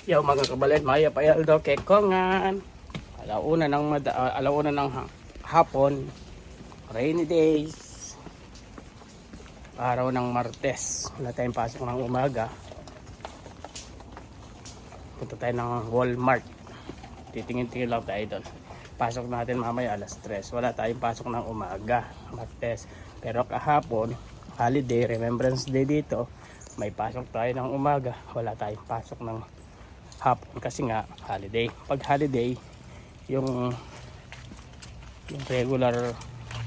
Yo mga kabalan, Maya Payaldo, Kekongan. Alauna ng hapon, rainy days, araw ng Martes. Wala tayong pasok ng umaga. Punta tayo ng Walmart. Titingin-tingin lang tayo doon. Pasok natin mamaya alas 3. Wala tayong pasok ng umaga, Martes. Pero kahapon, holiday, Remembrance Day dito, may pasok tayo ng umaga. Wala tayong pasok ng hapon kasi nga holiday. Pag holiday, yung regular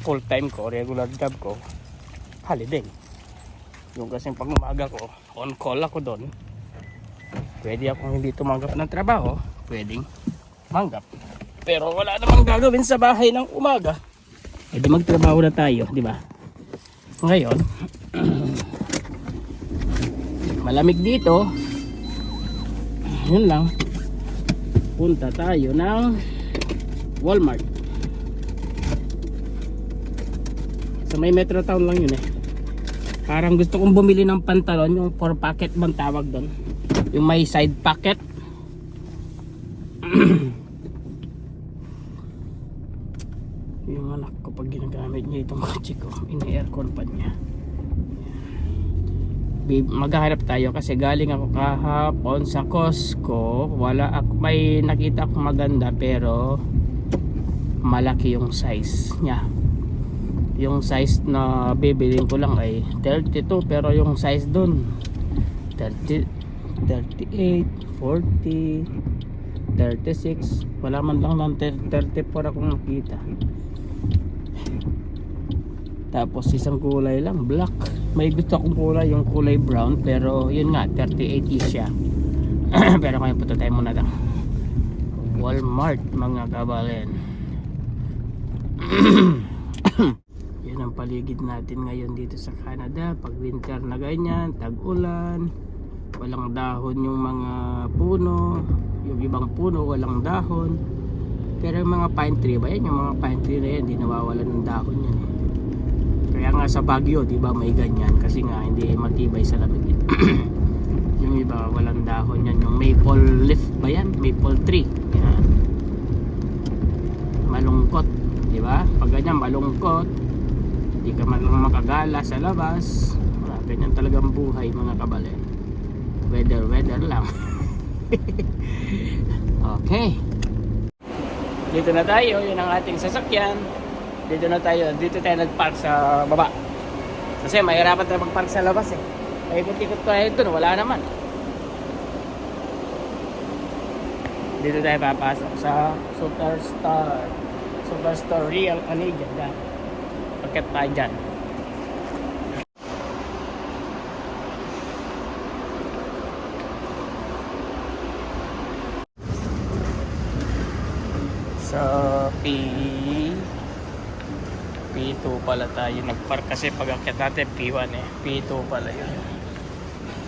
full time ko, regular job ko, holiday. Yung kasing pag umaga ko, on call ako doon. Pwede akong hindi tumanggap ng trabaho, pwedeng manggap. Pero wala namang gagawin sa bahay ng umaga. E di magtrabaho na tayo, di ba? Ngayon, malamig dito. Yun lang. Punta tayo ng Walmart. Sa may Metro Town lang yun eh. Parang gusto kong bumili ng pantalon, yung 4 pocket bang tawag doon, yung may side pocket. Yung anak ko pag ginagamit niya itong kotse ko, ini-aircon pa niya. Maghahanap tayo kasi galing ako kahapon sa Costco. May nakita akong maganda pero malaki yung size niya. Yung size na bibilin ko lang ay 32, pero yung size dun 30, 38, 40, 36. Wala man lang ng 34 akong nakita. Tapos isang kulay lang, black. May gusto akong kulay, yung kulay brown, pero yun nga 38 siya. Pero ngayon punta tayo muna lang Walmart mga kabalen. Yun ang paligid natin ngayon dito sa Canada. Pag winter na ganyan, tag-ulan, walang dahon yung mga puno, yung ibang puno walang dahon. Pero yung mga pine tree ba yan, yung mga pine tree na yan, hindi nawawalan ng dahon yan eh. Kaya nga sa Baguio, di ba, may ganyan kasi nga hindi matibay sa lamig. Yung iba walang dahon yan, yung maple leaf ba yan, maple tree. Yan. Malungkot, di ba? Pag ganyan malungkot, di ka man lang makagala sa labas. Wala, ganyan talagang buhay mga kabalen. Weather lang. Okay. Dito na tayo, yun ang ating sasakyan. Dito tayo nagpark sa baba. Kasi mahirapan tayo magpark sa labas eh. Paikot-ikot tayo doon, wala naman. Dito tayo papasok sa Superstore Real Canadian. Yan. Pagkat tayo dyan. So, P2 pala tayo nagpark kasi pag akyat natin P1 eh. P2 pala yun.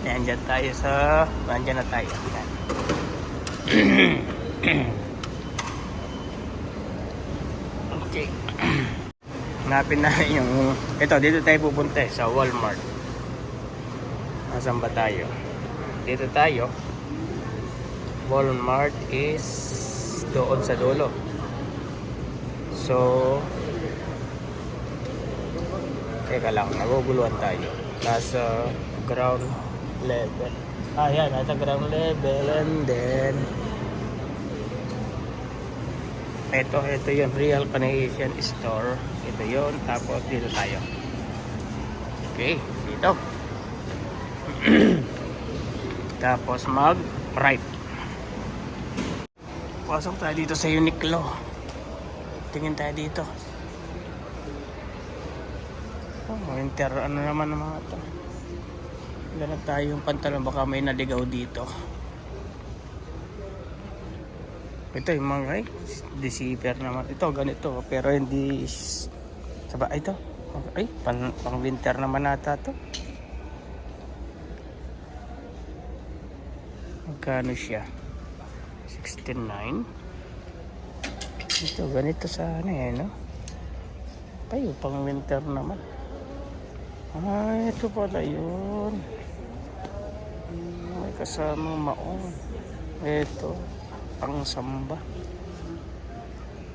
Yan, nandyan na tayo. Yan. Okay. Hanapin na yung dito tayo pupunta eh, sa Walmart. Nasaan ba tayo? Dito tayo. Walmart is doon sa dulo. So teka lang, naguguluhan tayo. Nasa ground level. Yan, nasa ground level. And then ito yung Real Canadian Store. Ito yun. Tapos dito tayo. Okay, dito. Tapos mag right. Pasok tayo dito sa Uniqlo. Tingin tayo dito. Winter naman ng mga ito. Ganap tayo yung pantalon, baka may naligaw dito. Ito yung mga deceiver naman. Ito ganito pero hindi saba ito. Pang winter naman ata to. Magkano siya? 69. Ito ganito sa ano eh, no? Tayo pang winter naman. Ito pala yun. May kasamang maong. Ito, pang samba.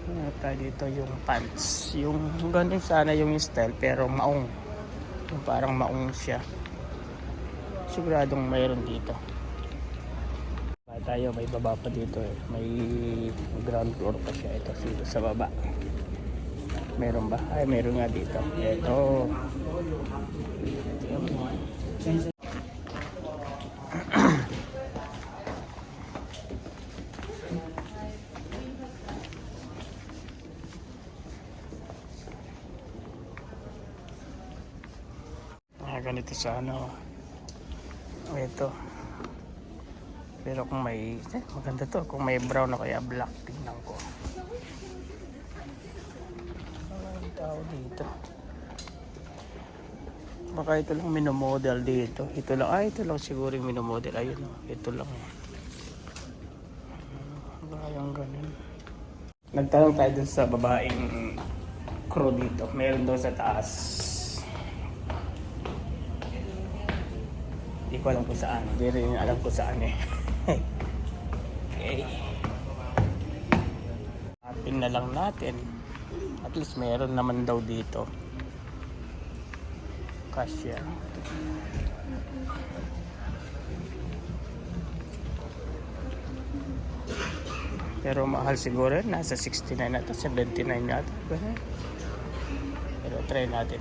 Ano tayo dito yung pants. Yung ganun sana yung style pero maong. Yung parang maong siya. Siguradong mayroon dito. Tayo may baba pa dito eh. May ground floor pa siya ito dito sa baba. Meron ba? Ay meron nga dito. Ito. Ganito sa ano. Ito. Pero kung may maganda to, kung may brown na kaya black, tingnan ko. Ang tao dito. Baka ito lang minomodel dito. Ito lang, ito lang siguro yung minomodel. Ayun, ito lang. Baka yung ganun. Nagtanong tayo dun sa babaeng crew dito. Meron daw sa taas. Hindi ko alam kung saan. Hindi rin alam kung saan eh. Okay. Hapin na lang natin. At least meron naman daw dito. Cashier. Pero mahal siguro. Nasa 69 na ito. 79 na ito. Pero try natin.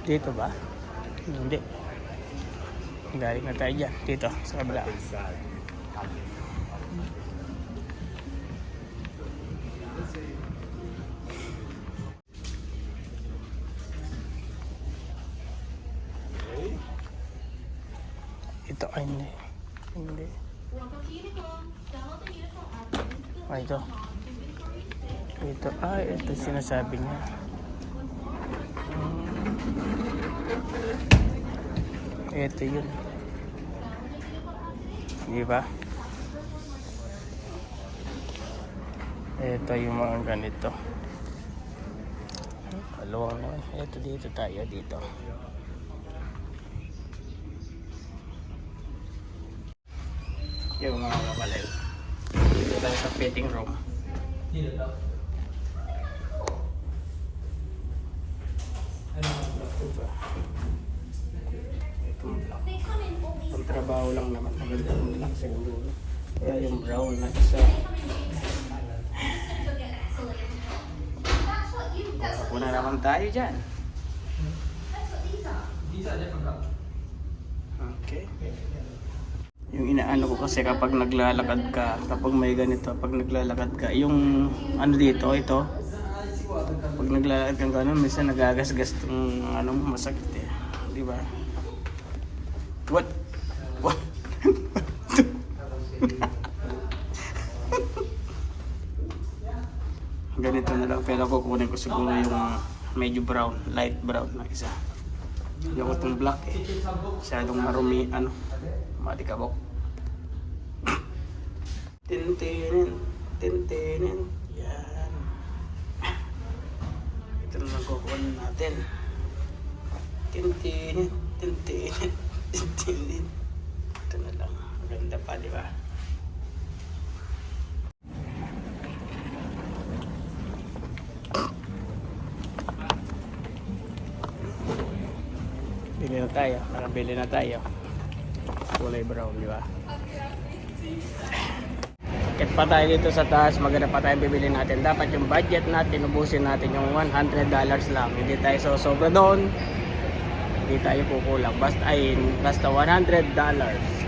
Dito ba? Hindi. Galing na tayo dyan. Dito sa kabila. Ito ay hindi. Hindi. Ito. Ito ay ito sinasabi niya. Ito yun. Di ba? Ito yung mga ganito. Kalawang naman. Ito dito tayo dito. Yung mga kapalay. Dito tayo sa fitting room. Ang trabaho lang naman. Maganda lang siguro. Kaya yung brown na isa. Kuna naman tayo dyan. Okay. Yung inaano ko kasi kapag naglalakad ka, kapag may ganito, pag naglalakad ka, yung ano dito, ito, pag naglalakad ka gano'n, minsan nagagasgas itong ano, masakit eh. Di ba? What? What? Ganito na lang, pero kukunin ko siguro yung medyo brown, light brown na isa. Yung itong black eh. Masyadong marumi, ano, matikabok. Tintinin, tintinin. Yan. Ito na lang kukunin natin. Tintinin, tintinin, tintinin. Ito na lang. Maganda pa, di ba? Bili na tayo. Nakabili na tayo. Kulay brown, di ba? Akit pa tayo dito sa taas. Maganda pa tayo bibili natin. Dapat yung budget natin, ubusin natin yung $100 lang. Hindi tayo sobra doon. Hindi tayo kukulang. Basta $100.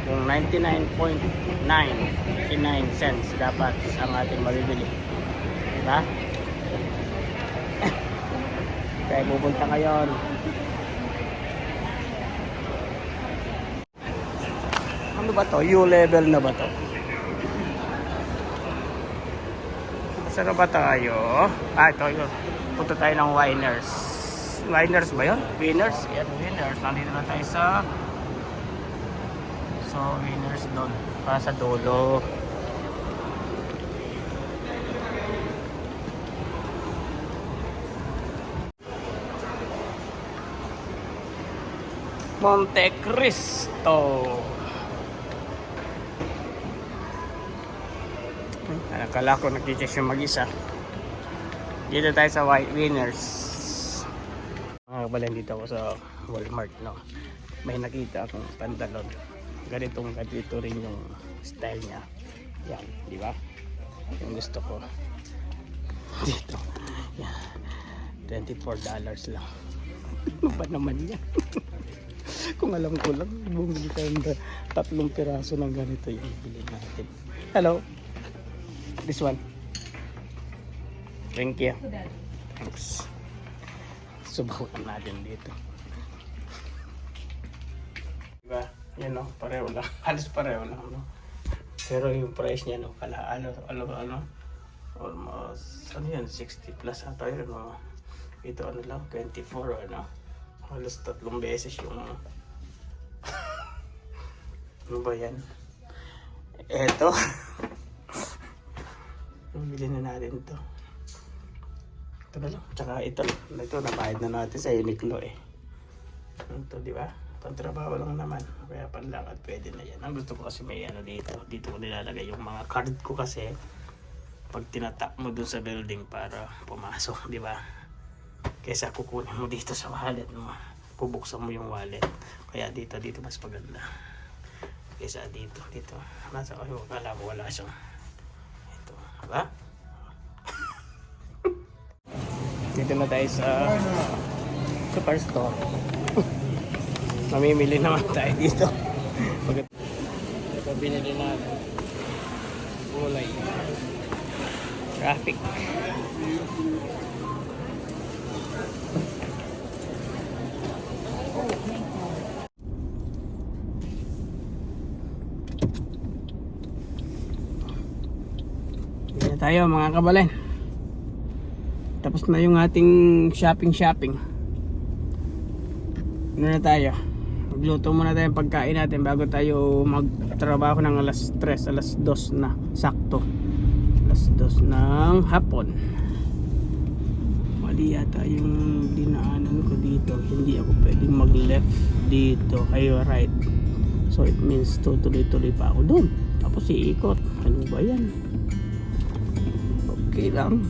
Kung 99.9 cents dapat ang ating mabibili. Diba? Kaya pupunta ngayon. Ano ba to? U-level na ba to? Saan ba tayo? Ito yun. Punta tayo ng Winners. Winners ba yun? Winners? Yan, Winners. Nandito na tayo sa Winners doon. Para sa dulo. Monte Cristo. Akala ko nakita siya mag-isa. Dito tayo sa White Winners. Mga kabalan, dito ako sa Walmart, no. May nakita akong pantalon. Ganito rin yung style niya. Yan, di ba? Yung gusto ko. Dito. Yan. $24 lang. Ano ba naman yan? Kung alam ko lang, bumili tayo ng 3 piraso ng ganito yung bilhin natin. Hello. This one. Thank you. Thanks. Subukan natin dito. Diba? Yan o, pareho lang. Halos pareho lang. No? Pero yung price niya, no, almost, ano yan, 60 plus ata yun. No? Ito ano lang, 24, ano? Halos 3 beses yung ano ba yan? Eto. Bili na natin to. Ito na lang. Tsaka ito. Ito, nabayad na natin sa Uniqlo eh. Ito, di ba? Pantrabaho lang naman. Kaya panlakad, pwede na yan. Ang gusto ko kasi may ano dito. Dito ko nilalagay yung mga card ko kasi pag tinatap mo dun sa building para pumasok, di ba? Kaysa kukunin mo dito sa wallet mo. Pubuksan mo yung wallet. Kaya dito mas maganda. Kaysa dito. Nasa kayo, akala mo wala siyang ito. Diba? Dito na tayo sa superstore. Mamimili naman tayo dito. Ito binili natin. Gulay. Traffic. Dito tayo mga kabalan. Tapos na yung ating shopping. Ano na tayo? Magluto muna tayo ng pagkain natin bago tayo magtrabaho ng alas 3, alas 2 na. Sakto. Alas 2 ng hapon. Mali yata yung dinaanan ko dito. Hindi ako pwedeng mag left dito. Kayo right. So it means tutuloy-tuloy pa ako doon. Tapos iikot. Ano ba yan? Okay lang.